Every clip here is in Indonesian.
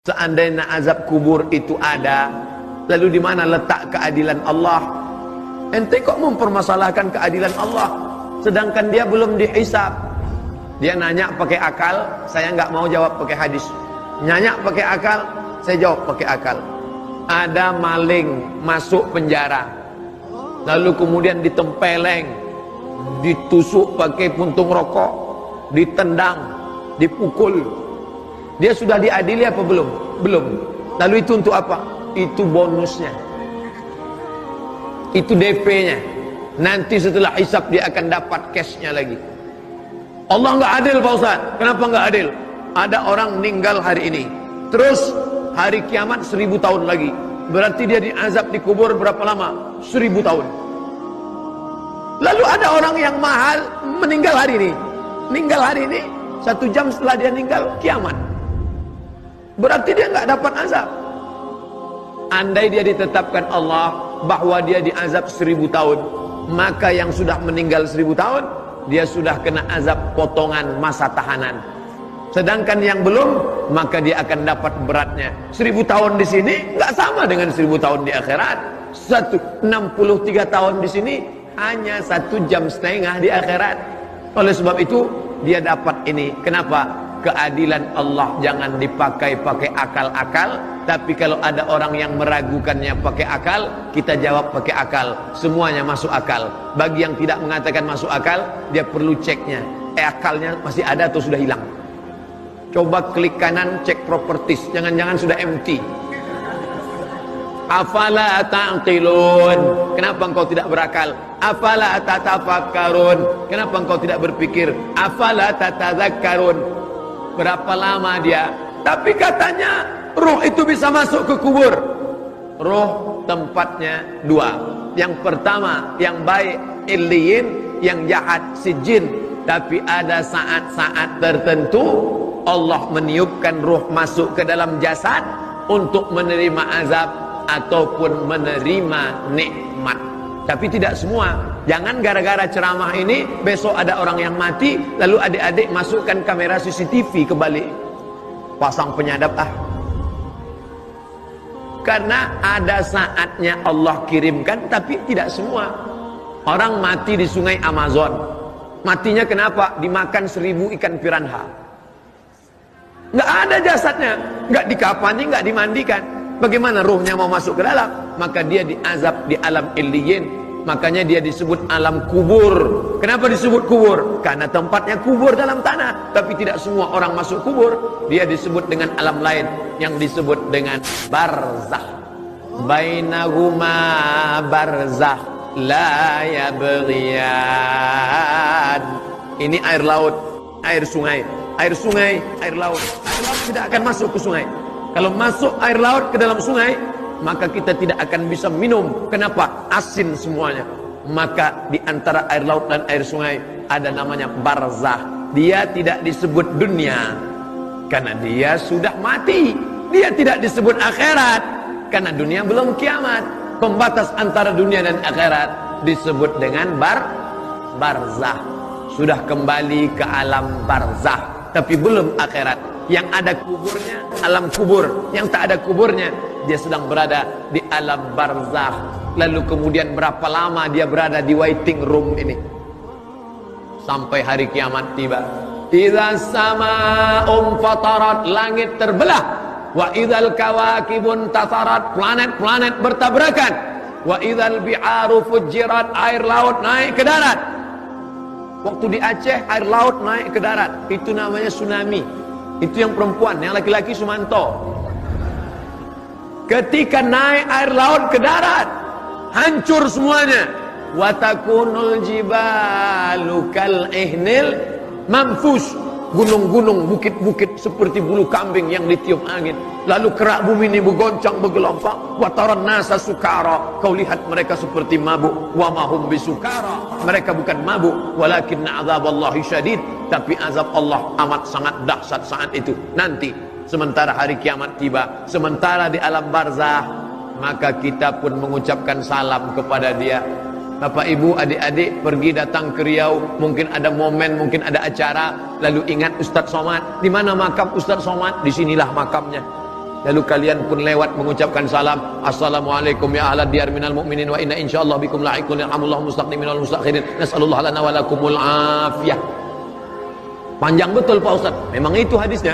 Seandainya azab kubur itu ada, lalu di mana letak keadilan Allah? Ente kok mempermasalahkan keadilan Allah, sedangkan dia belum dihisab. Dia nanya pakai akal, saya nggak mau jawab pakai hadis. Nanya pakai akal, saya jawab pakai akal. Ada maling masuk penjara, lalu kemudian ditempeleng, ditusuk pakai puntung rokok, ditendang, dipukul. Dia sudah diadili apa belum? Belum. Lalu itu untuk apa? Itu bonusnya. Itu DP-nya. Nanti setelah hisab dia akan dapat cash-nya lagi. Allah nggak adil Pak Ustaz. Kenapa nggak adil? Ada orang meninggal hari ini, terus hari kiamat 1000 tahun lagi. Berarti dia diazab di kubur berapa lama? 1000 tahun. Lalu ada orang yang mahal meninggal hari ini. Meninggal hari ini, 1 jam setelah dia meninggal kiamat. Berarti dia nggak dapat azab. Andai dia ditetapkan Allah bahwa dia diazab 1000 tahun, maka yang sudah meninggal 1000 tahun, dia sudah kena azab potongan masa tahanan. Sedangkan yang belum, maka dia akan dapat beratnya. 1000 tahun di sini nggak sama dengan 1000 tahun di akhirat. 63 tahun di sini hanya 1 jam setengah di akhirat. Oleh sebab itu dia dapat ini. Kenapa? Keadilan Allah jangan dipakai akal-akal. Tapi kalau ada orang yang meragukannya pakai akal, kita jawab pakai akal. Semuanya masuk akal. Bagi yang tidak mengatakan masuk akal, dia perlu ceknya. Akalnya masih ada atau sudah hilang? Coba klik kanan, cek properties. Jangan-jangan sudah empty. Afala ta'qilun. Kenapa engkau tidak berakal? Afala tatafakkarun. Kenapa engkau tidak berpikir? Afala tatadzakkarun. Berapa lama dia? Tapi katanya roh itu bisa masuk ke kubur. Roh tempatnya 2. Yang pertama yang baik illiyin, yang jahat sijin. Tapi ada saat-saat tertentu Allah meniupkan roh masuk ke dalam jasad untuk menerima azab ataupun menerima nikmat. Tapi tidak semua. Jangan gara-gara ceramah ini besok ada orang yang mati, lalu adik-adik masukkan kamera CCTV ke balik, pasang penyadap Karena ada saatnya Allah kirimkan, tapi tidak semua. Orang mati di sungai Amazon, matinya kenapa? Dimakan 1000 ikan piranha. Nggak ada jasadnya, nggak dikafani, nggak dimandikan. Bagaimana ruhnya mau masuk ke dalam? Maka dia diazab di alam illiyin. Makanya dia disebut alam kubur. Kenapa disebut kubur? Karena tempatnya kubur dalam tanah. Tapi tidak semua orang masuk kubur. Dia disebut dengan alam lain yang disebut dengan barzakh. Bainahuma barzakh la yabghiyan. Ini air laut, air sungai. Air sungai, air laut. Air laut tidak akan masuk ke sungai. Kalau masuk air laut ke dalam sungai, maka kita tidak akan bisa minum. Kenapa? Asin semuanya. Maka di antara air laut dan air sungai ada namanya barzakh. Dia tidak disebut dunia karena dia sudah mati. Dia tidak disebut akhirat karena dunia belum kiamat. Pembatas antara dunia dan akhirat disebut dengan barzakh. Sudah kembali ke alam barzakh, tapi belum akhirat. Yang ada kuburnya alam kubur, yang tak ada kuburnya dia sedang berada di alam barzakh. Lalu kemudian berapa lama dia berada di waiting room ini? Sampai hari kiamat tiba. Idza samaa'un fatarat, langit terbelah. Wa idzal kawakibun tasarat, planet-planet bertabrakan. Wa idzal bi'aru fujirat, air laut naik ke darat. Waktu di Aceh air laut naik ke darat, itu namanya tsunami. Itu yang perempuan, yang laki-laki Sumanto. Ketika naik air laut ke darat, hancur semuanya. Watakunul jibalu kal ihnil manfus. Gunung-gunung, bukit-bukit seperti bulu kambing yang ditiup angin. Lalu kerak bumi ini bergoncang, bergelombang. Wataran nasa sukara. Kau lihat mereka seperti mabuk. Wa mahum bisukara. Mereka bukan mabuk, walakinna azaballahi syadid. Tapi azab Allah amat sangat dahsyat saat itu. Nanti sementara hari kiamat tiba, sementara di alam barzakh, maka kita pun mengucapkan salam kepada dia. Bapak ibu adik-adik pergi datang ke Riau, mungkin ada momen, mungkin ada acara, lalu ingat Ustadz Somad. Di mana makam Ustadz Somad? Disinilah makamnya. Lalu kalian pun lewat mengucapkan salam, assalamualaikum ya ahlad diyar minal mu'minin wa inna insyaallah bikum la'iqun yarhamullahu mustaqdimin wal mustakhirin nasallallahu lana wa lakumul afiyah. Panjang betul Pak Ustaz. Memang itu hadisnya.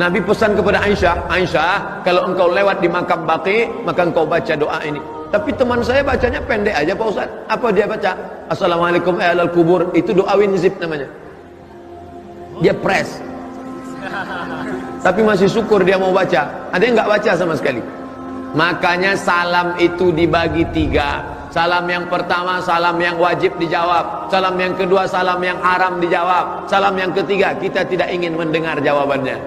Nabi pesan kepada Aisyah, Aisyah, kalau engkau lewat di makam Baqi, maka engkau baca doa ini. Tapi teman saya bacanya pendek aja Pak Ustaz. Apa dia baca? Assalamualaikum ya ahlal kubur. Itu doa winzip namanya. Dia press. Tapi masih syukur dia mau baca. Ada yang nggak baca sama sekali. Makanya salam itu dibagi 3. Salam yang pertama, salam yang wajib dijawab. Salam yang kedua, salam yang haram dijawab. Salam yang ketiga, kita tidak ingin mendengar jawabannya.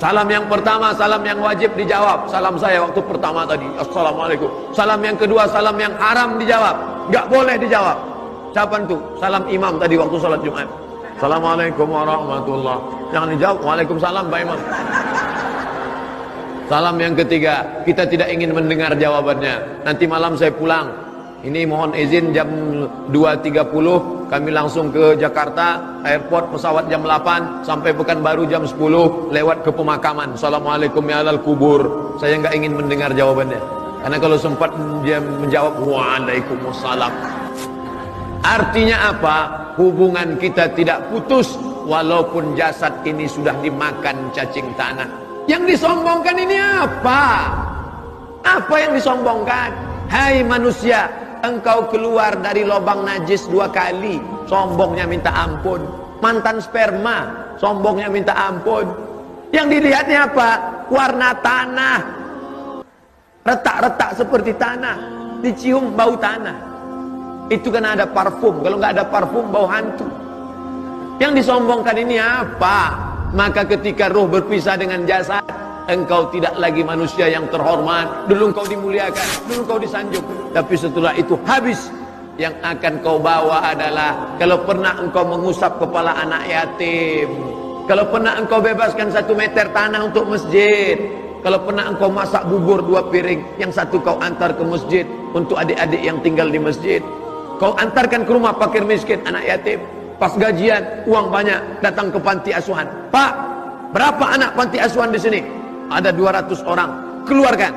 Salam yang pertama, salam yang wajib dijawab. Salam saya waktu pertama tadi, assalamualaikum. Salam yang kedua, salam yang haram dijawab. Nggak boleh dijawab. Siapa itu? Salam imam tadi waktu salat Jumat. Assalamualaikum warahmatullah. Jangan dijawab. Waalaikumsalam Pak Imam. Salam yang ketiga, kita tidak ingin mendengar jawabannya. Nanti malam saya pulang. Ini mohon izin jam 2.30 kami langsung ke Jakarta, airport pesawat jam 8 sampai Pekanbaru jam 10 lewat ke pemakaman. Assalamualaikum ya ahlal kubur. Saya nggak ingin mendengar jawabannya. Karena kalau sempat dia menjawab waalaikumsalam. Artinya apa? Hubungan kita tidak putus walaupun jasad ini sudah dimakan cacing tanah. Yang disombongkan ini apa? Apa yang disombongkan? Hai manusia, engkau keluar dari lubang najis 2 kali, sombongnya minta ampun. Mantan sperma, sombongnya minta ampun. Yang dilihatnya apa? Warna tanah, retak-retak seperti tanah, dicium bau tanah. Itu kan ada parfum. Kalau nggak ada parfum, bau hantu. Yang disombongkan ini apa? Maka ketika roh berpisah dengan jasad, engkau tidak lagi manusia yang terhormat. Dulu engkau dimuliakan, dulu engkau disanjung. Tapi setelah itu habis. Yang akan kau bawa adalah, kalau pernah engkau mengusap kepala anak yatim, kalau pernah engkau bebaskan 1 meter tanah untuk masjid, kalau pernah engkau masak bubur 2 piring, yang satu kau antar ke masjid untuk adik-adik yang tinggal di masjid. Kau antarkan ke rumah fakir miskin, anak yatim. Pas gajian, uang banyak, datang ke panti asuhan. Pak, berapa anak panti asuhan di sini? Ada 200 orang. Keluarkan.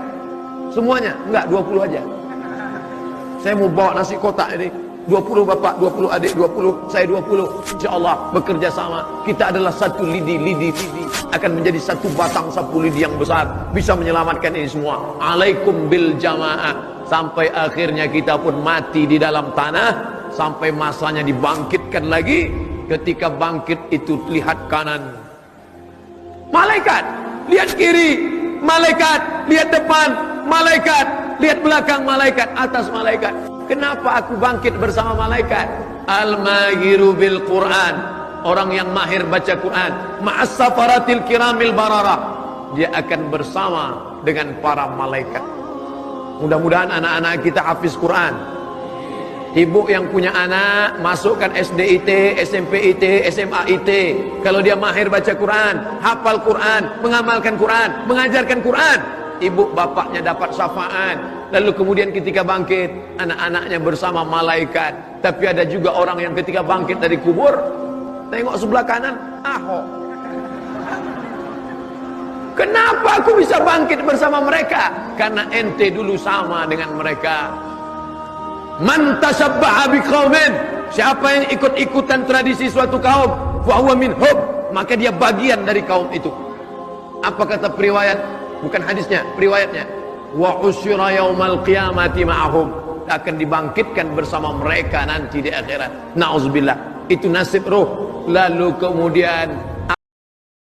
Semuanya? Enggak, 20 aja. Saya mau bawa nasi kotak ini. 20 bapak, 20 adik, 20, saya 20. InsyaAllah bekerja sama. Kita adalah satu lidi. Akan menjadi satu batang sapu lidi yang besar. Bisa menyelamatkan ini semua. Alaikum bil jamaah. Sampai akhirnya kita pun mati di dalam tanah. Sampai masanya dibangkitkan lagi. Ketika bangkit itu lihat kanan, malaikat. Lihat kiri, malaikat. Lihat depan, malaikat. Lihat belakang, malaikat. Atas, malaikat. Kenapa aku bangkit bersama malaikat? Al-mahiru bil Quran. Orang yang mahir baca Quran. Ma'as safaratil kiramil bararah. Dia akan bersama dengan para malaikat. Mudah-mudahan anak-anak kita hafiz Quran. Ibu yang punya anak, masukkan SD IT, SMP IT, SMA IT. Kalau dia mahir baca Quran, hafal Quran, mengamalkan Quran, mengajarkan Quran, ibu bapaknya dapat syafaat. Lalu kemudian ketika bangkit, anak-anaknya bersama malaikat. Tapi ada juga orang yang ketika bangkit dari kubur, tengok sebelah kanan, Ahok. Kenapa aku bisa bangkit bersama mereka? Karena ente dulu sama dengan mereka. Man tashabbaha biqaumin, siapa yang ikut-ikutan tradisi suatu kaum, fa huwa minhum, maka dia bagian dari kaum itu. Apa kata periwayat? Bukan hadisnya, periwayatnya. Wa usyira yaumal qiyamati ma'ahum, akan dibangkitkan bersama mereka nanti di akhirat. Nauzubillah. Itu nasib ruh. Lalu kemudian